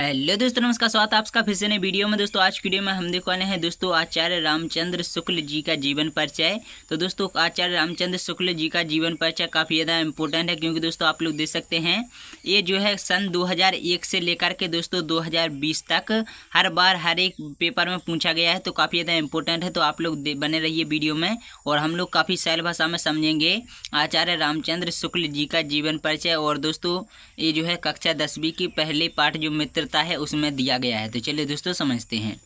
Hello दोस्तों, नमस्कार। स्वागत है आपका फिर से नई वीडियो में। दोस्तों आज की वीडियो में हम देखने वाले हैं दोस्तों आचार्य रामचंद्र शुक्ल जी का जीवन परिचय। तो दोस्तों आचार्य रामचंद्र शुक्ल जी का जीवन परिचय काफ़ी ज़्यादा इंपॉर्टेंट है, क्योंकि दोस्तों आप लोग देख सकते हैं ये जो है सन 2001 से लेकर के दोस्तों 2020 तक हर बार हर एक पेपर में पूछा गया है। तो काफ़ी ज़्यादा इंपॉर्टेंट है, तो आप लोग बने रहिए वीडियो में और हम लोग काफ़ी सरल भाषा में समझेंगे आचार्य रामचंद्र शुक्ल जी का जीवन परिचय। और दोस्तों ये जो है कक्षा 10वीं की पहले पाठ जो मित्रता है उसमें दिया गया है। तो चलिए दोस्तों समझते हैं।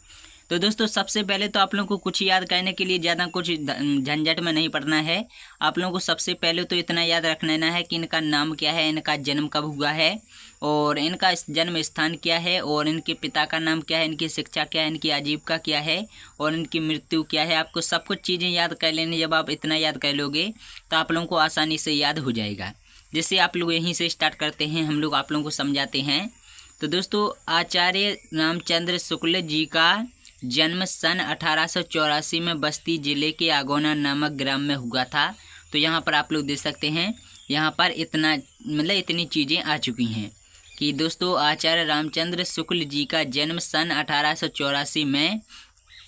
तो दोस्तों सबसे पहले तो आप लोगों को कुछ याद करने के लिए ज़्यादा कुछ झंझट में नहीं पड़ना है। आप लोगों को सबसे पहले तो इतना याद रख लेना है कि इनका नाम क्या है, इनका जन्म कब हुआ है और इनका जन्म स्थान क्या है और इनके पिता का नाम क्या है, इनकी शिक्षा क्या है, इनकी आजीविका क्या है और इनकी मृत्यु क्या है। आपको सब कुछ चीज़ें याद कर लेनी। जब आप इतना याद कर लोगे तो आप लोगों को आसानी से याद हो जाएगा। जैसे आप लोग यहीं से स्टार्ट करते हैं, हम लोग आप लोगों को समझाते हैं। तो दोस्तों आचार्य रामचंद्र शुक्ल जी का जन्म सन 1884 में बस्ती जिले के आगोना नामक ग्राम में हुआ था। तो यहाँ पर आप लोग देख सकते हैं, यहाँ पर इतनी चीज़ें आ चुकी हैं कि दोस्तों आचार्य रामचंद्र शुक्ल जी का जन्म सन 1884 में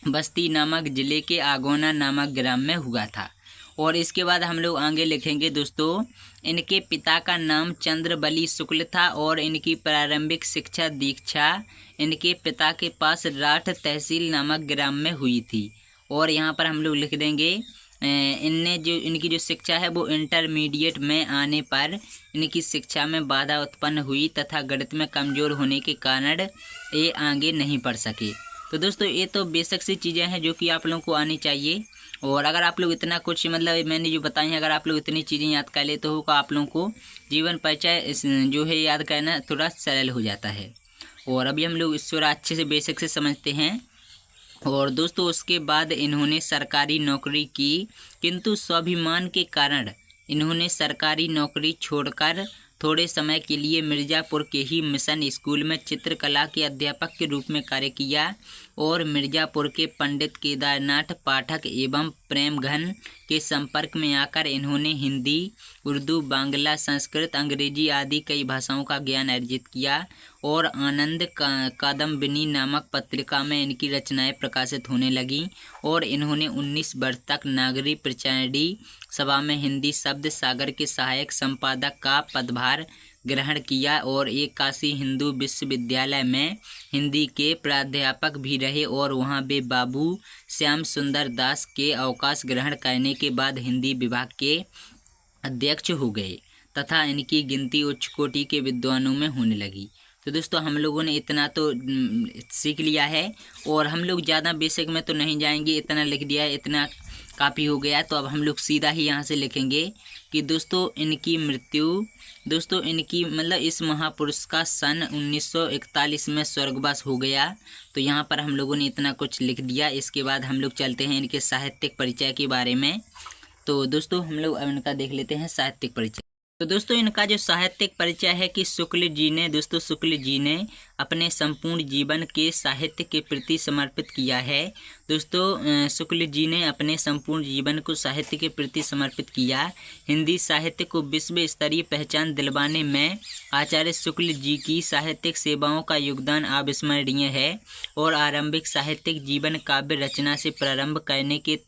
बस्ती नामक जिले के आगोना नामक ग्राम में हुआ था। और इसके बाद हम लोग आगे लिखेंगे दोस्तों इनके पिता का नाम चंद्रबली शुक्ल था और इनकी प्रारंभिक शिक्षा दीक्षा इनके पिता के पास राठ तहसील नामक ग्राम में हुई थी। और यहाँ पर हम लोग लिख देंगे इनकी जो शिक्षा है वो इंटरमीडिएट में आने पर इनकी शिक्षा में बाधा उत्पन्न हुई तथा गणित में कमज़ोर होने के कारण ये आगे नहीं पढ़ सके। तो दोस्तों ये तो बेसिक सी चीज़ें हैं जो कि आप लोगों को आनी चाहिए। और अगर आप लोग इतना कुछ मैंने जो बताई हैं, अगर आप लोग इतनी चीज़ें याद कर ले तो होगा आप लोगों को जीवन परिचय जो है याद करना थोड़ा सरल हो जाता है। और अभी हम लोग इस थोड़ा अच्छे से बेसिक से समझते हैं। और दोस्तों उसके बाद इन्होंने सरकारी नौकरी की, किंतु स्वाभिमान के कारण इन्होंने सरकारी नौकरी छोड़कर थोड़े समय के लिए मिर्ज़ापुर के ही मिशन स्कूल में चित्रकला के अध्यापक के रूप में कार्य किया। और मिर्ज़ापुर के पंडित केदारनाथ पाठक एवं प्रेमघन के संपर्क में आकर इन्होंने हिंदी, उर्दू, बांग्ला, संस्कृत, अंग्रेजी आदि कई भाषाओं का ज्ञान अर्जित किया। और आनंद कादम्बिनी नामक पत्रिका में इनकी रचनाएं प्रकाशित होने लगीं। और इन्होंने 19 वर्ष तक नागरी प्रचारणी सभा में हिंदी शब्द सागर के सहायक संपादक का पदभार ग्रहण किया। और एक काशी हिंदू विश्वविद्यालय में हिंदी के प्राध्यापक भी रहे और वहां वे बाबू श्याम सुंदर दास के अवकाश ग्रहण करने के बाद हिंदी विभाग के अध्यक्ष हो गए तथा इनकी गिनती उच्च कोटि के विद्वानों में होने लगी। तो दोस्तों हम लोगों ने इतना तो सीख लिया है और हम लोग ज़्यादा बेसिक में तो नहीं जाएंगे, इतना लिख दिया है, इतना काफ़ी हो गया। तो अब हम लोग सीधा ही यहाँ से लिखेंगे कि दोस्तों इनकी मृत्यु इस महापुरुष का सन 1941 में स्वर्गवास हो गया। तो यहाँ पर हम लोगों ने इतना कुछ लिख दिया। इसके बाद हम लोग चलते हैं इनके साहित्यिक परिचय के बारे में। तो दोस्तों हम लोग इनका देख लेते हैं साहित्यिक परिचय। तो दोस्तों इनका जो साहित्यिक परिचय है कि शुक्ल जी ने अपने संपूर्ण जीवन के साहित्य के प्रति समर्पित किया है। दोस्तों शुक्ल जी ने अपने संपूर्ण जीवन को साहित्य के प्रति समर्पित किया। हिंदी साहित्य को विश्व स्तरीय पहचान दिलवाने में आचार्य शुक्ल जी की साहित्यिक सेवाओं का योगदान अविस्मरणीय है। और आरंभिक साहित्यिक जीवन काव्य रचना से प्रारंभ करने के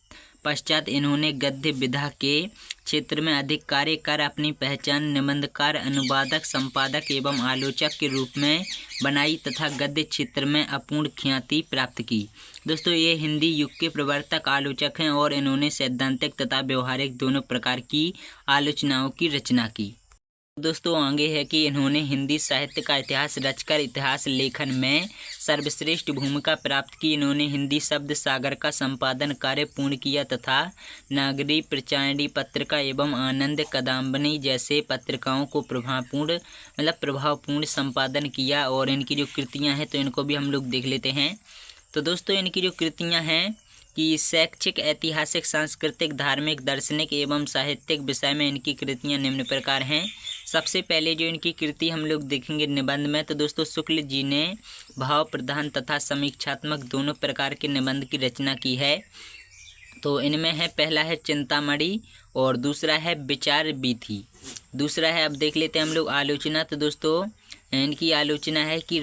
पश्चात इन्होंने गद्य विधा के क्षेत्र में अधिक कार्य कर अपनी पहचान निबंधकार, अनुवादक, संपादक एवं आलोचक के रूप में बनाई तथा गद्य क्षेत्र में अपूर्ण ख्याति प्राप्त की। दोस्तों ये हिंदी युग के प्रवर्तक आलोचक हैं और इन्होंने सैद्धांतिक तथा व्यवहारिक दोनों प्रकार की आलोचनाओं की रचना की। दोस्तों आगे है कि इन्होंने हिंदी साहित्य का इतिहास रचकर इतिहास लेखन में सर्वश्रेष्ठ भूमिका प्राप्त की। इन्होंने हिंदी शब्द सागर का संपादन कार्य पूर्ण किया तथा नागरी प्रचारणी पत्रिका एवं आनंद कादम्बिनी जैसे पत्रिकाओं को प्रभावपूर्ण संपादन किया। और इनकी जो कृतियां हैं तो इनको भी हम लोग देख लेते हैं। तो दोस्तों इनकी जो कृतियां हैं कि शैक्षिक, ऐतिहासिक, सांस्कृतिक, धार्मिक, दार्शनिक एवं साहित्यिक विषय में इनकी कृतियां निम्न प्रकार हैं। सबसे पहले जो इनकी कृति हम लोग देखेंगे निबंध में, तो दोस्तों शुक्ल जी ने भाव प्रधान तथा समीक्षात्मक दोनों प्रकार के निबंध की रचना की है। तो इनमें है, पहला है चिंतामणि और दूसरा है विचार वीथी। दूसरा है, अब देख लेते हैं हम लोग आलोचना। तो दोस्तों इनकी आलोचना है कि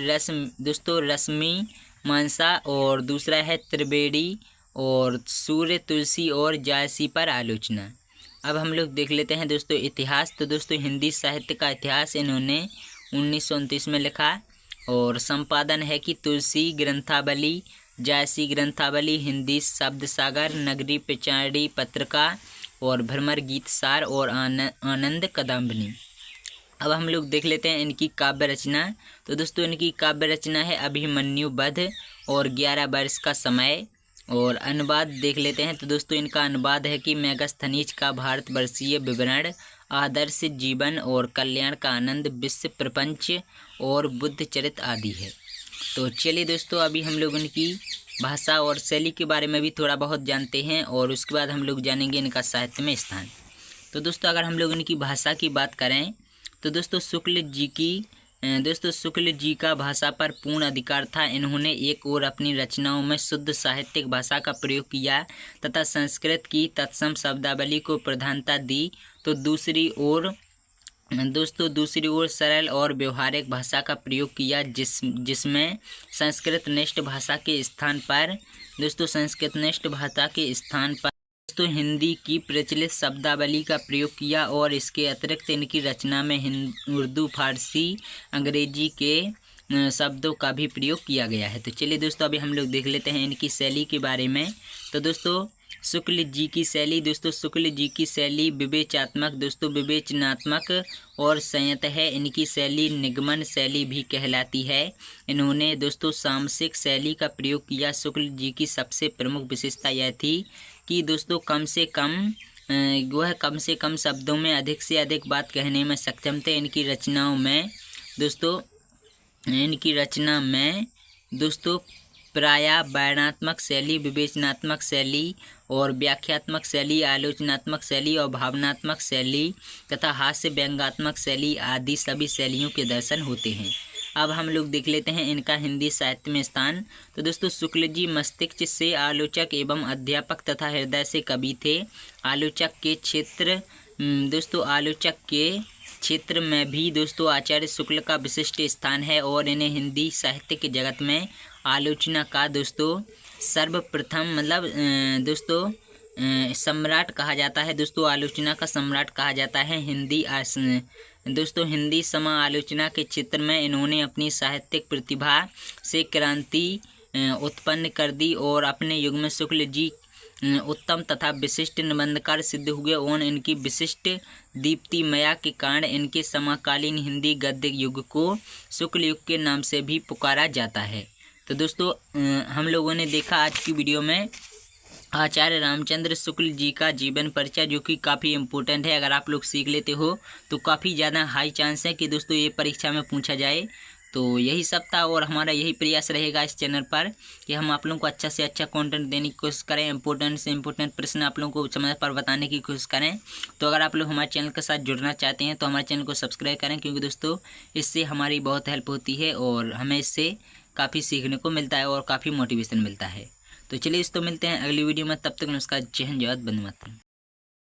दोस्तों रश्मि मानसा, और दूसरा है त्रिवेणी और सूर्य, तुलसी और जायसी पर आलोचना। अब हम लोग देख लेते हैं दोस्तों इतिहास। तो दोस्तों हिंदी साहित्य का इतिहास इन्होंने 1929 में लिखा, और संपादन है कि तुलसी ग्रंथावली, जायसी ग्रंथावली, हिंदी शब्द सागर, नगरी पिचाड़ी पत्रिका और भ्रमर गीत सार और आनंद कदम्बनी। अब हम लोग देख लेते हैं इनकी काव्य रचना। तो दोस्तों इनकी काव्य रचना है अभिमन्यु वध और 11 वर्ष का समय। और अनुवाद देख लेते हैं। तो दोस्तों इनका अनुवाद है कि मेगास्थनीज का भारतवर्षीय विवरण, आदर्श जीवन और कल्याण का आनंद, विश्व प्रपंच और बुद्ध चरित आदि है। तो चलिए दोस्तों अभी हम लोग इनकी भाषा और शैली के बारे में भी थोड़ा बहुत जानते हैं, और उसके बाद हम लोग जानेंगे इनका साहित्य में स्थान। तो दोस्तों अगर हम लोग इनकी भाषा की बात करें तो दोस्तों शुक्ल जी का भाषा पर पूर्ण अधिकार था। इन्होंने एक ओर अपनी रचनाओं में शुद्ध साहित्यिक भाषा का प्रयोग किया तथा संस्कृत की तत्सम शब्दावली को प्रधानता दी, तो दूसरी ओर सरल और व्यवहारिक भाषा का प्रयोग किया, जिसमें संस्कृतनिष्ठ भाषा के स्थान पर दोस्तों हिंदी की प्रचलित शब्दावली का प्रयोग किया। और इसके अतिरिक्त इनकी रचना में उर्दू, फारसी, अंग्रेजी के शब्दों का भी प्रयोग किया गया है। तो चलिए दोस्तों अभी हम लोग देख लेते हैं इनकी शैली के बारे में। तो दोस्तों शुक्ल जी की शैली विवेचनात्मक और संयत है। इनकी शैली निगमन शैली भी कहलाती है। इन्होंने दोस्तों सामसिक शैली का प्रयोग किया। शुक्ल जी की सबसे प्रमुख विशेषता यह थी कि दोस्तों कम से कम शब्दों में अधिक से अधिक बात कहने में सक्षम थे। इनकी रचना में दोस्तों प्रायः वर्णनात्मक शैली, विवेचनात्मक शैली और व्याख्यात्मक शैली, आलोचनात्मक शैली और भावनात्मक शैली तथा हास्य व्यंग्यात्मक शैली आदि सभी शैलियों के दर्शन होते हैं। अब हम लोग देख लेते हैं इनका हिंदी साहित्य में स्थान। तो दोस्तों शुक्ल जी मस्तिष्क से आलोचक एवं अध्यापक तथा हृदय से कवि थे। आलोचक के क्षेत्र में भी दोस्तों आचार्य शुक्ल का विशिष्ट स्थान है, और इन्हें हिंदी साहित्य के जगत में आलोचना का दोस्तों सर्वप्रथम सम्राट कहा जाता है। दोस्तों आलोचना का सम्राट कहा जाता है। हिंदी समालोचना के क्षेत्र में इन्होंने अपनी साहित्यिक प्रतिभा से क्रांति उत्पन्न कर दी, और अपने युग में शुक्ल जी उत्तम तथा विशिष्ट निबंधकार सिद्ध हुए, और इनकी विशिष्ट दीप्तिमया के कारण इनके समकालीन हिंदी गद्य युग को शुक्ल युग के नाम से भी पुकारा जाता है। तो दोस्तों हम लोगों ने देखा आज की वीडियो में आचार्य रामचंद्र शुक्ल जी का जीवन परिचय, जो कि काफ़ी इम्पोर्टेंट है। अगर आप लोग सीख लेते हो तो काफ़ी ज़्यादा हाई चांस है कि दोस्तों ये परीक्षा में पूछा जाए। तो यही सब था, और हमारा यही प्रयास रहेगा इस चैनल पर कि हम आप लोगों को अच्छा से अच्छा कंटेंट देने की कोशिश करें, इंपॉर्टेंट से इंपॉर्टेंट प्रश्न आप लोगों को समय पर बताने की कोशिश करें। तो अगर आप लोग हमारे चैनल के साथ जुड़ना चाहते हैं तो हमारे चैनल को सब्सक्राइब करें, क्योंकि दोस्तों इससे हमारी बहुत हेल्प होती है और हमें इससे काफ़ी सीखने को मिलता है और काफ़ी मोटिवेशन मिलता है। तो चलिए दोस्तों मिलते हैं अगली वीडियो में, तब तक नमस्कार, जय हिंद, जय भारत, वंदे मातरम।